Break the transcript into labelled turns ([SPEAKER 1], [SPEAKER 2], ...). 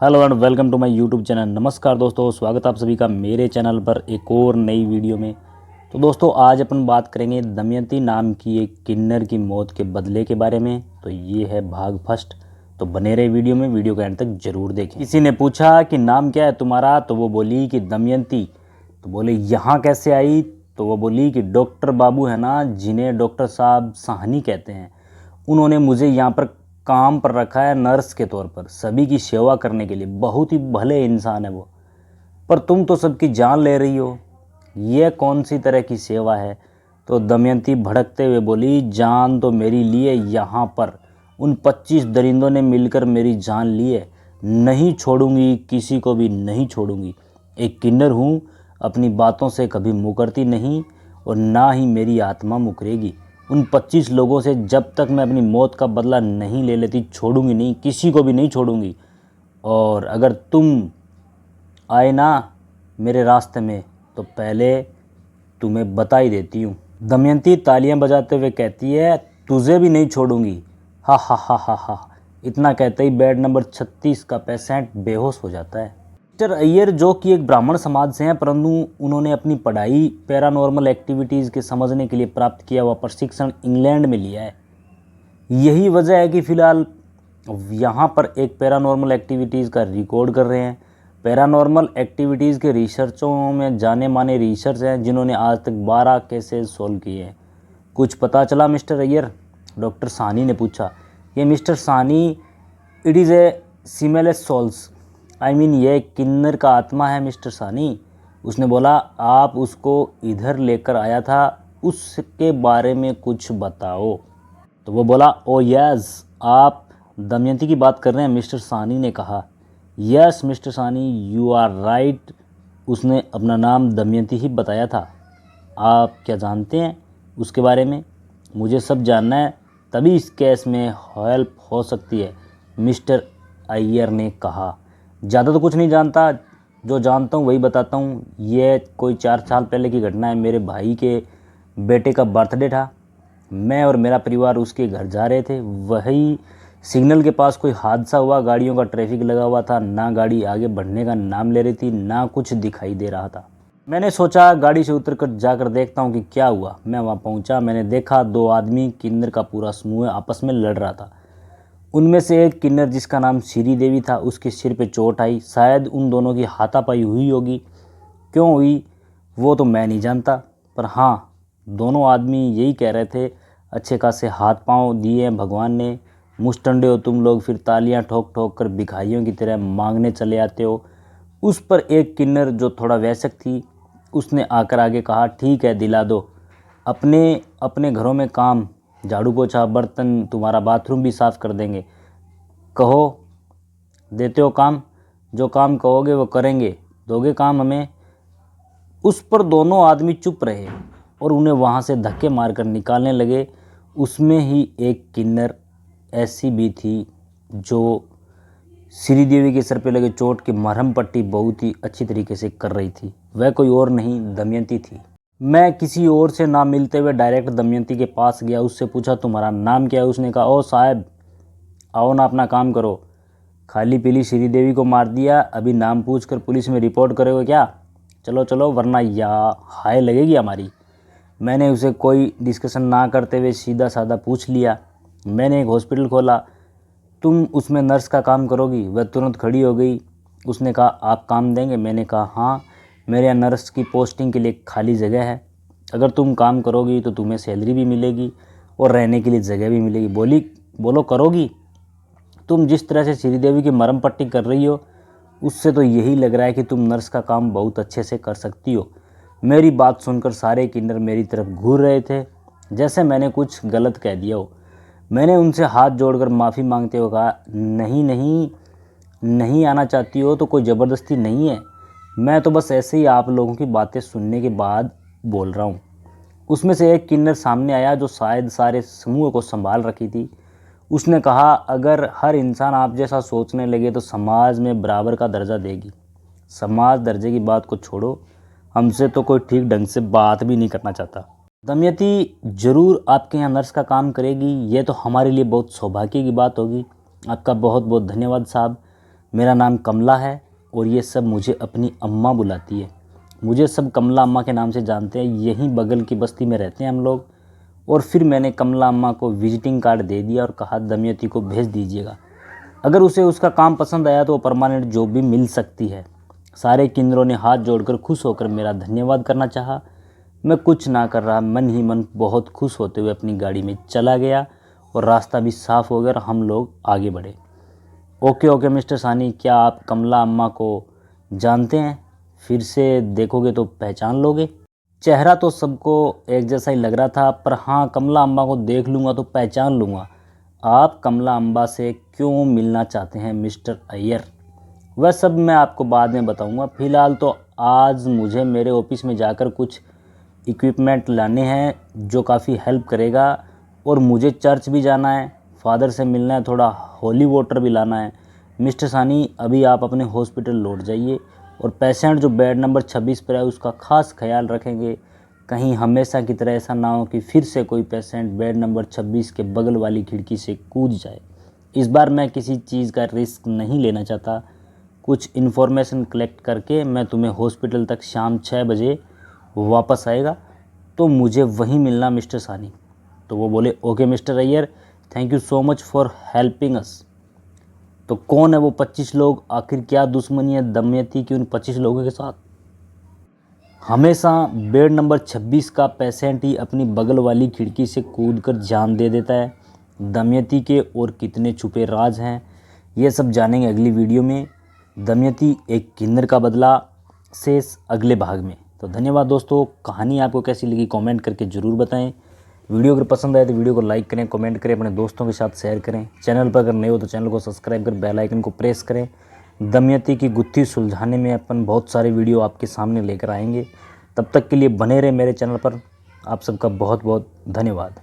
[SPEAKER 1] Hello and welcome to my YouTube channel. नमस्कार दोस्तों, स्वागत है आप सभी का मेरे चैनल पर एक और नई वीडियो में। तो दोस्तों आज अपन बात करेंगे दमयंती नाम की एक किन्नर की मौत के बदले के बारे में। तो ये है भाग फर्स्ट। तो बने रहे वीडियो में, वीडियो के एंड तक जरूर देखें। किसी ने पूछा कि नाम क्या है तुम्हारा, तो वो बोली कि दमयंती। तो बोले यहाँ कैसे आई, तो वो बोली कि डॉक्टर बाबू है ना, जिन्हें डॉक्टर साहब साहनी कहते हैं, उन्होंने मुझे यहाँ पर काम पर रखा है नर्स के तौर पर, सभी की सेवा करने के लिए। बहुत ही भले इंसान है वो, पर तुम तो सबकी जान ले रही हो, ये कौन सी तरह की सेवा है। तो दमयंती भड़कते हुए बोली, जान तो मेरी लिए यहाँ पर उन 25 दरिंदों ने मिलकर मेरी जान ली है। नहीं छोड़ूंगी, किसी को भी नहीं छोड़ूंगी। एक किन्नर हूँ, अपनी बातों से कभी मुकरती नहीं और ना ही मेरी आत्मा मुकरेगी। उन 25 लोगों से जब तक मैं अपनी मौत का बदला नहीं ले लेती, छोड़ूंगी नहीं, किसी को भी नहीं छोड़ूंगी। और अगर तुम आए ना मेरे रास्ते में, तो पहले तुम्हें बता ही देती हूँ। दमयंती तालियां बजाते हुए कहती है, तुझे भी नहीं छोड़ूंगी। हा हा हा हा हा। इतना कहते ही बेड नंबर 36 का पेशेंट बेहोश हो जाता है। मिस्टर अय्यर, जो कि एक ब्राह्मण समाज से हैं, परंतु उन्होंने अपनी पढ़ाई पैरानॉर्मल एक्टिविटीज़ के समझने के लिए प्राप्त किया हुआ प्रशिक्षण इंग्लैंड में लिया है। यही वजह है कि फ़िलहाल यहाँ पर एक पैरानॉर्मल एक्टिविटीज़ का रिकॉर्ड कर रहे हैं। पैरानॉर्मल एक्टिविटीज़ के रिसर्चों में जाने माने रिसर्च हैं, जिन्होंने आज तक 12 केसेस सॉल्व किए हैं। कुछ पता चला मिस्टर अय्यर, डॉक्टर साहनी ने पूछा। ये mister Sahni, it is a seamless souls, I mean ये किन्नर का आत्मा है मिस्टर साहनी। उसने बोला, आप उसको इधर लेकर आया था, उसके बारे में कुछ बताओ। तो वो बोला, ओ यस, आप दमयंती की बात कर रहे हैं, मिस्टर साहनी ने कहा। Yes mister Sahni, you are right. उसने अपना नाम दमयंती ही बताया था। आप क्या जानते हैं उसके बारे में? मुझे सब जानना है, तभी इस केस में हेल्प हो सकती है, मिस्टर अय्यर ने कहा। ज़्यादा तो कुछ नहीं जानता, जो जानता हूँ वही बताता हूँ। ये कोई 4 साल पहले की घटना है। मेरे भाई के बेटे का बर्थडे था। मैं और मेरा परिवार उसके घर जा रहे थे। वही सिग्नल के पास कोई हादसा हुआ। गाड़ियों का ट्रैफिक लगा हुआ था, ना गाड़ी आगे बढ़ने का नाम ले रही थी, ना कुछ दिखाई दे रहा था। मैंने सोचा गाड़ी से उतरकर जाकर देखता हूँ कि क्या हुआ। मैं वहाँ पहुँचा। मैंने देखा 2 आदमी, किन्नर का पूरा समूह आपस में लड़ रहा था। उनमें से एक किन्नर, जिसका नाम श्री देवी था, उसके सिर पे चोट आई। शायद उन दोनों की हाथापाई हुई होगी। क्यों हुई वो तो मैं नहीं जानता, पर हाँ, दोनों आदमी यही कह रहे थे, अच्छे खासे हाथ पांव दिए हैं भगवान ने, मुस्टंडे हो तुम लोग, फिर तालियां ठोक ठोक कर भिखारियों की तरह मांगने चले आते हो। उस पर एक किन्नर, जो थोड़ा वयस्क थी, उसने आकर आगे कहा, ठीक है दिला दो, अपने अपने घरों में काम, झाड़ू पोछा, बर्तन, तुम्हारा बाथरूम भी साफ़ कर देंगे। कहो, देते हो काम, जो काम कहोगे वो करेंगे, दोगे काम हमें। उस पर दोनों आदमी चुप रहे और उन्हें वहाँ से धक्के मारकर निकालने लगे। उसमें ही एक किन्नर ऐसी भी थी जो श्रीदेवी के सर पे लगे चोट की मरहम पट्टी बहुत ही अच्छी तरीके से कर रही थी। वह कोई और नहीं, दमयंती थी। मैं किसी और से ना मिलते हुए डायरेक्ट दमयंती के पास गया। उससे पूछा, तुम्हारा नाम क्या है? उसने कहा, ओ साहब, आओ ना, अपना काम करो। खाली पीली श्रीदेवी को मार दिया, अभी नाम पूछकर पुलिस में रिपोर्ट करोगे क्या? चलो चलो, वरना हाय लगेगी हमारी। मैंने उसे कोई डिस्कशन ना करते हुए सीधा साधा पूछ लिया, मैंने एक हॉस्पिटल खोला, तुम उसमें नर्स का काम करोगी? वह तुरंत खड़ी हो गई। उसने कहा, आप काम देंगे? मैंने कहा, हाँ, मेरे यहाँ नर्स की पोस्टिंग के लिए खाली जगह है। अगर तुम काम करोगी तो तुम्हें सैलरी भी मिलेगी और रहने के लिए जगह भी मिलेगी। बोलो करोगी? तुम जिस तरह से श्रीदेवी की मरहम पट्टी कर रही हो, उससे तो यही लग रहा है कि तुम नर्स का काम बहुत अच्छे से कर सकती हो। मेरी बात सुनकर सारे किन्नर मेरी तरफ घूर रहे थे, जैसे मैंने कुछ गलत कह दिया हो। मैंने उनसे हाथ जोड़कर माफ़ी मांगते हुए कहा, नहीं नहीं, नहीं आना चाहती हो तो कोई ज़बरदस्ती नहीं है, मैं तो बस ऐसे ही आप लोगों की बातें सुनने के बाद बोल रहा हूँ। उसमें से एक किन्नर सामने आया, जो शायद सारे समूह को संभाल रखी थी। उसने कहा, अगर हर इंसान आप जैसा सोचने लगे तो समाज में बराबर का दर्जा देगी। समाज दर्जे की बात को छोड़ो, हमसे तो कोई ठीक ढंग से बात भी नहीं करना चाहता। दमयंती ज़रूर आपके यहाँ नर्स का काम करेगी, ये तो हमारे लिए बहुत सौभाग्य की बात होगी। आपका बहुत बहुत धन्यवाद साहब। मेरा नाम कमला है और ये सब मुझे अपनी अम्मा बुलाती है। मुझे सब कमला अम्मा के नाम से जानते हैं, यहीं बगल की बस्ती में रहते हैं हम लोग। और फिर मैंने कमला अम्मा को विजिटिंग कार्ड दे दिया और कहा दमयंती को भेज दीजिएगा, अगर उसे उसका काम पसंद आया तो परमानेंट जॉब भी मिल सकती है। सारे किन्नरों ने हाथ जोड़कर खुश होकर मेरा धन्यवाद करना चाहा। मैं कुछ ना कर रहा, मन ही मन बहुत खुश होते हुए अपनी गाड़ी में चला गया और रास्ता भी साफ़ हो गया और हम लोग आगे बढ़े। ओके मिस्टर सानी, क्या आप कमला अम्मा को जानते हैं? फिर से देखोगे तो पहचान लोगे। चेहरा तो सबको एक जैसा ही लग रहा था, पर हाँ, कमला अम्मा को देख लूँगा तो पहचान लूँगा। आप कमला अम्बा से क्यों मिलना चाहते हैं मिस्टर अय्यर? वह सब मैं आपको बाद में बताऊंगा। फ़िलहाल तो आज मुझे मेरे ऑफिस में जाकर कुछ इक्विपमेंट लाने हैं जो काफ़ी हेल्प करेगा, और मुझे चर्च भी जाना है, फादर से मिलना है, थोड़ा होली वाटर भी लाना है। मिस्टर सानी, अभी आप अपने हॉस्पिटल लौट जाइए और पेशेंट जो बेड नंबर 26 पर है उसका ख़ास ख्याल रखेंगे। कहीं हमेशा की तरह ऐसा ना हो कि फिर से कोई पेशेंट बेड नंबर 26 के बगल वाली खिड़की से कूद जाए। इस बार मैं किसी चीज़ का रिस्क नहीं लेना चाहता। कुछ इन्फॉर्मेशन कलेक्ट करके मैं तुम्हें हॉस्पिटल तक शाम 6 बजे वापस आएगा, तो मुझे वहीं मिलना मिस्टर सानी। तो वो बोले okay mister Iyer, thank you so much for helping us. तो कौन है वो 25 लोग? आखिर क्या दुश्मनी है दमयंती की उन 25 लोगों के साथ? हमेशा बेड नंबर 26 का पेशेंट ही अपनी बगल वाली खिड़की से कूदकर जान दे देता है। दमयंती के और कितने छुपे राज हैं, ये सब जानेंगे अगली वीडियो में। दमयंती एक किन्नर का बदला शेष अगले भाग में। तो धन्यवाद दोस्तों, कहानी आपको कैसी लगी कमेंट करके ज़रूर बताएं। वीडियो अगर पसंद आए तो वीडियो को लाइक करें, कमेंट करें, अपने दोस्तों के साथ शेयर करें। चैनल पर अगर नए हो तो चैनल को सब्सक्राइब कर बेल आइकन को प्रेस करें। दमयंती की गुत्थी सुलझाने में अपन बहुत सारे वीडियो आपके सामने लेकर आएंगे। तब तक के लिए बने रहे मेरे चैनल पर। आप सबका बहुत बहुत धन्यवाद।